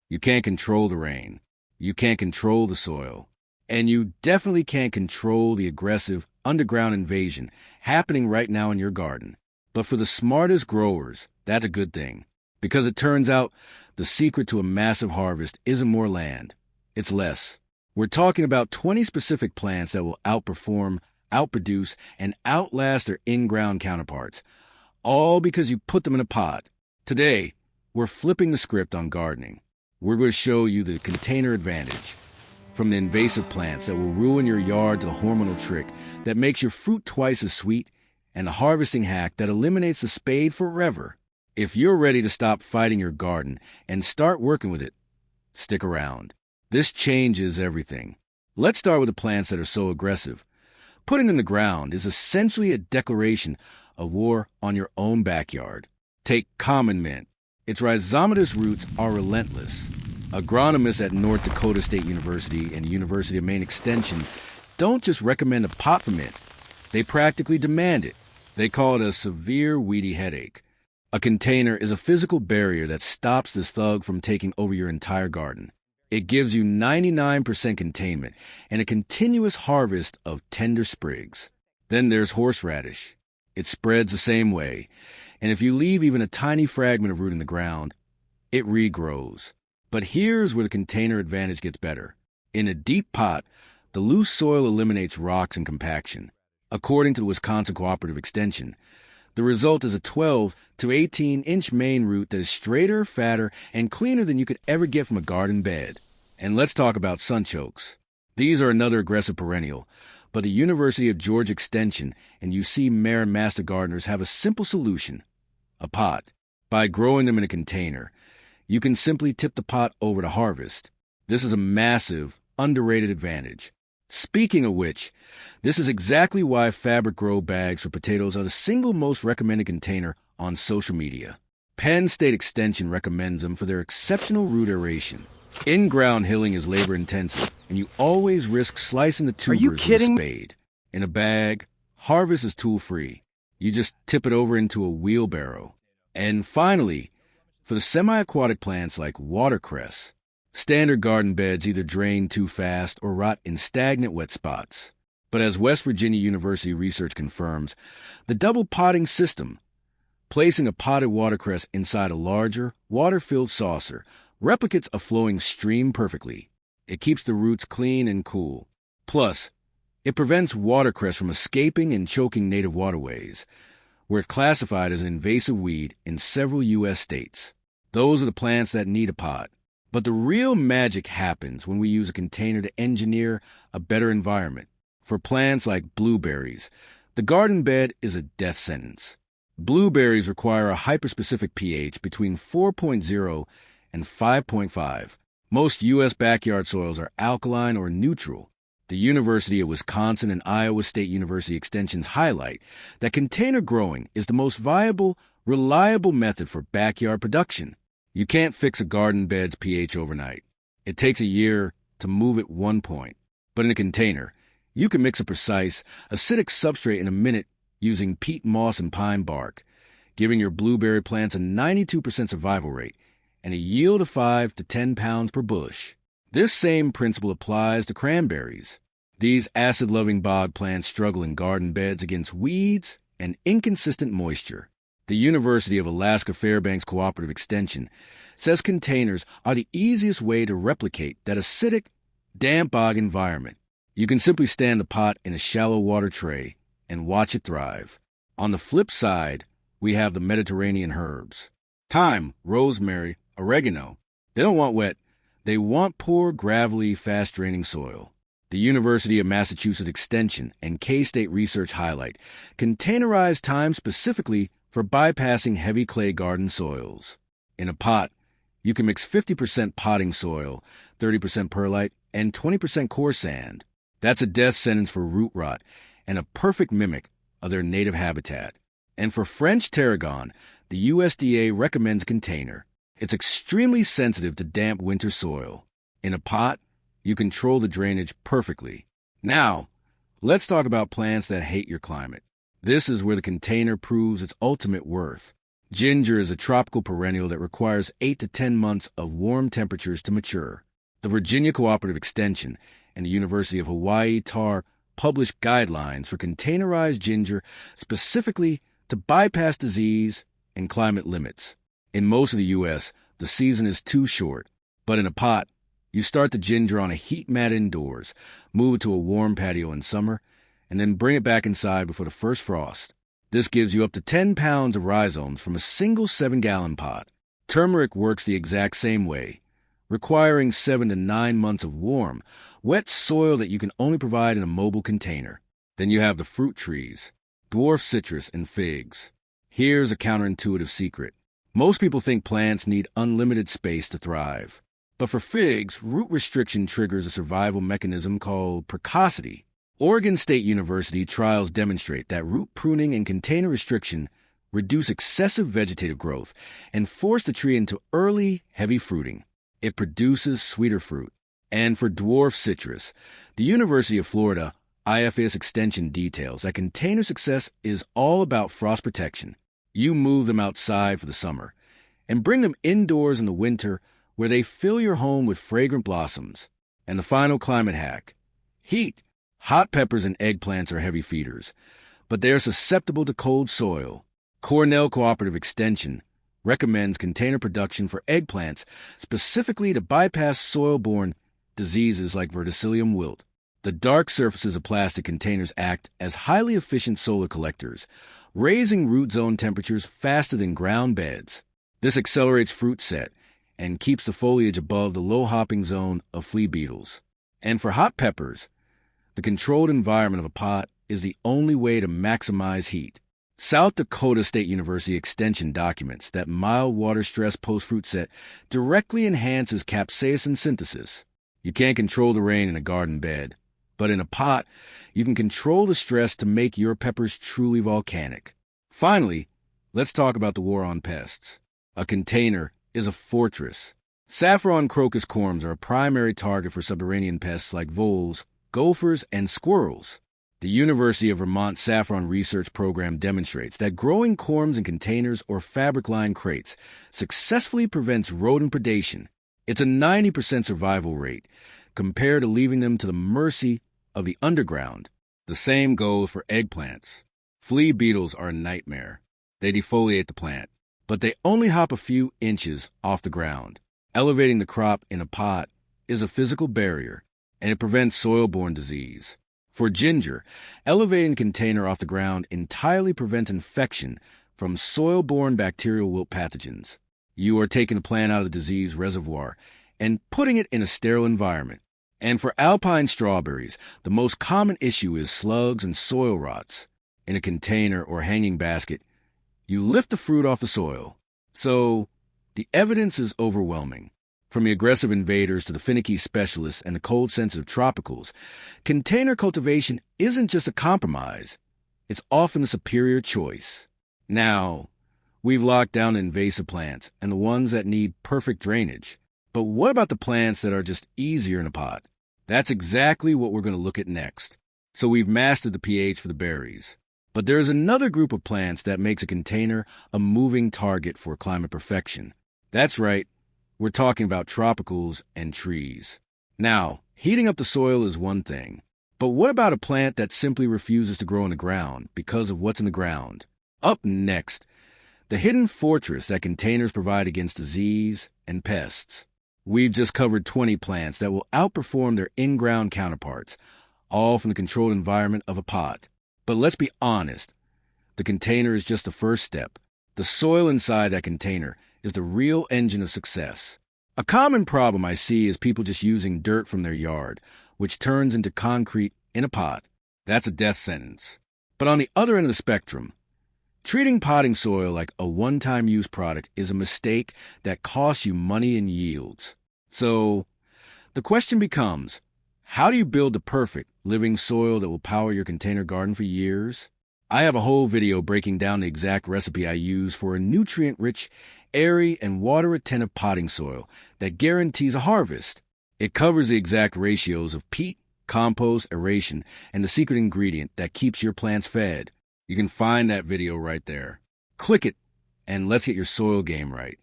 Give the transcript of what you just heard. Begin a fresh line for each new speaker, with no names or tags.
You can't control the rain. You can't control the soil. And you definitely can't control the aggressive underground invasion happening right now in your garden. But for the smartest growers, that's a good thing. Because it turns out the secret to a massive harvest isn't more land. It's less. We're talking about 20 specific plants that will outperform, outproduce, and outlast their in-ground counterparts. All because you put them in a pot. Today, we're flipping the script on gardening. We're going to show you the container advantage. From the invasive plants that will ruin your yard to the hormonal trick that makes your fruit twice as sweet, and the harvesting hack that eliminates the spade forever. If you're ready to stop fighting your garden and start working with it, stick around. This changes everything. Let's start with the plants that are so aggressive. Putting them in the ground is essentially a declaration of war on your own backyard. Take common mint. Its rhizomatous roots are relentless. Agronomists at North Dakota State University and University of Maine Extension don't just recommend a pot for mint. They practically demand it. They call it a severe weedy headache. A container is a physical barrier that stops this thug from taking over your entire garden. It gives you 99% containment and a continuous harvest of tender sprigs. Then there's horseradish. It spreads the same way, and if you leave even a tiny fragment of root in the ground, it regrows. But here's where the container advantage gets better. In a deep pot, the loose soil eliminates rocks and compaction. According to the Wisconsin Cooperative Extension, the result is a 12 to 18-inch main root that is straighter, fatter, and cleaner than you could ever get from a garden bed. And let's talk about sunchokes. These are another aggressive perennial, but the University of Georgia Extension and UC Mayer Master Gardeners have a simple solution: a pot. By growing them in a container, you can simply tip the pot over to harvest. This is a massive, underrated advantage. Speaking of which, this is exactly why fabric grow bags for potatoes are the single most recommended container on social media. Penn State Extension recommends them for their exceptional root aeration. In-ground hilling is labor-intensive, and you always risk slicing the tubers with a spade. In a bag, harvest is tool-free. You just tip it over into a wheelbarrow. And finally, for the semi-aquatic plants like watercress, standard garden beds either drain too fast or rot in stagnant wet spots. But as West Virginia University research confirms, the double potting system, placing a potted watercress inside a larger, water-filled saucer, replicates a flowing stream perfectly. It keeps the roots clean and cool. Plus, it prevents watercress from escaping and choking native waterways, where it's classified as an invasive weed in several U.S. states. Those are the plants that need a pot. But the real magic happens when we use a container to engineer a better environment. For plants like blueberries, the garden bed is a death sentence. Blueberries require a hyperspecific pH between 4.0 and 5.5. Most U.S. backyard soils are alkaline or neutral. The University of Wisconsin and Iowa State University Extensions highlight that container growing is the most viable, reliable method for backyard production. You can't fix a garden bed's pH overnight. It takes a year to move it 1 point. But in a container, you can mix a precise, acidic substrate in a minute using peat moss and pine bark, giving your blueberry plants a 92% survival rate and a yield of 5 to 10 pounds per bush. This same principle applies to cranberries. These acid-loving bog plants struggle in garden beds against weeds and inconsistent moisture. The University of Alaska Fairbanks Cooperative Extension says containers are the easiest way to replicate that acidic, damp bog environment. You can simply stand the pot in a shallow water tray and watch it thrive. On the flip side, we have the Mediterranean herbs: thyme, rosemary, oregano. They don't want wet. They want poor, gravelly, fast-draining soil. The University of Massachusetts Extension and K-State Research highlight containerized thyme specifically for bypassing heavy clay garden soils. In a pot, you can mix 50% potting soil, 30% perlite, and 20% coarse sand. That's a death sentence for root rot and a perfect mimic of their native habitat. And for French tarragon, the USDA recommends a container. It's extremely sensitive to damp winter soil. In a pot, you control the drainage perfectly. Now, let's talk about plants that hate your climate. This is where the container proves its ultimate worth. Ginger is a tropical perennial that requires 8 to 10 months of warm temperatures to mature. The Virginia Cooperative Extension and the University of Hawaii TAR published guidelines for containerized ginger specifically to bypass disease and climate limits. In most of the U.S., the season is too short, but in a pot, you start the ginger on a heat mat indoors, move it to a warm patio in summer, and then bring it back inside before the first frost. This gives you up to 10 pounds of rhizomes from a single 7-gallon pot. Turmeric works the exact same way, requiring 7 to 9 months of warm, wet soil that you can only provide in a mobile container. Then you have the fruit trees, dwarf citrus and figs. Here's a counterintuitive secret. Most people think plants need unlimited space to thrive. But for figs, root restriction triggers a survival mechanism called precocity. Oregon State University trials demonstrate that root pruning and container restriction reduce excessive vegetative growth and force the tree into early, heavy fruiting. It produces sweeter fruit. And for dwarf citrus, the University of Florida IFS Extension details that container success is all about frost protection. You move them outside for the summer and bring them indoors in the winter where they fill your home with fragrant blossoms. And the final climate hack: heat. Hot peppers and eggplants are heavy feeders, but they're susceptible to cold soil. Cornell Cooperative Extension recommends container production for eggplants specifically to bypass soil-borne diseases like verticillium wilt. The dark surfaces of plastic containers act as highly efficient solar collectors, raising root zone temperatures faster than ground beds. This accelerates fruit set and keeps the foliage above the low hopping zone of flea beetles. And for hot peppers, the controlled environment of a pot is the only way to maximize heat. South Dakota State University Extension documents that mild water stress post-fruit set directly enhances capsaicin synthesis. You can't control the rain in a garden bed, but in a pot, you can control the stress to make your peppers truly volcanic. Finally, let's talk about the war on pests. A container is a fortress. Saffron crocus corms are a primary target for subterranean pests like voles, gophers, and squirrels. The University of Vermont Saffron Research Program demonstrates that growing corms in containers or fabric-lined crates successfully prevents rodent predation. It's a 90% survival rate compared to leaving them to the mercy of the underground. The same goes for eggplants. Flea beetles are a nightmare. They defoliate the plant, but they only hop a few inches off the ground. Elevating the crop in a pot is a physical barrier, and it prevents soil-borne disease. For ginger, elevating the container off the ground entirely prevents infection from soil-borne bacterial wilt pathogens. You are taking the plant out of the disease reservoir and putting it in a sterile environment. And for alpine strawberries, the most common issue is slugs and soil rots. In a container or hanging basket, you lift the fruit off the soil. So, the evidence is overwhelming. From the aggressive invaders to the finicky specialists and the cold-sensitive tropicals, container cultivation isn't just a compromise. It's often a superior choice. Now, we've locked down invasive plants and the ones that need perfect drainage. But what about the plants that are just easier in a pot? That's exactly what we're going to look at next. So we've mastered the pH for the berries. But there's another group of plants that makes a container a moving target for climate perfection. That's right. We're talking about tropicals and trees. Now, heating up the soil is one thing, but what about a plant that simply refuses to grow in the ground because of what's in the ground? Up next, the hidden fortress that containers provide against disease and pests. We've just covered 20 plants that will outperform their in-ground counterparts, all from the controlled environment of a pot. But let's be honest, the container is just the first step. The soil inside that container is the real engine of success. A common problem I see is people just using dirt from their yard, which turns into concrete in a pot. That's a death sentence. But on the other end of the spectrum, treating potting soil like a one-time use product is a mistake that costs you money and yields. So, the question becomes, how do you build the perfect living soil that will power your container garden for years? I have a whole video breaking down the exact recipe I use for a nutrient-rich, airy, and water-retentive potting soil that guarantees a harvest. It covers the exact ratios of peat, compost, aeration, and the secret ingredient that keeps your plants fed. You can find that video right there. Click it and let's get your soil game right.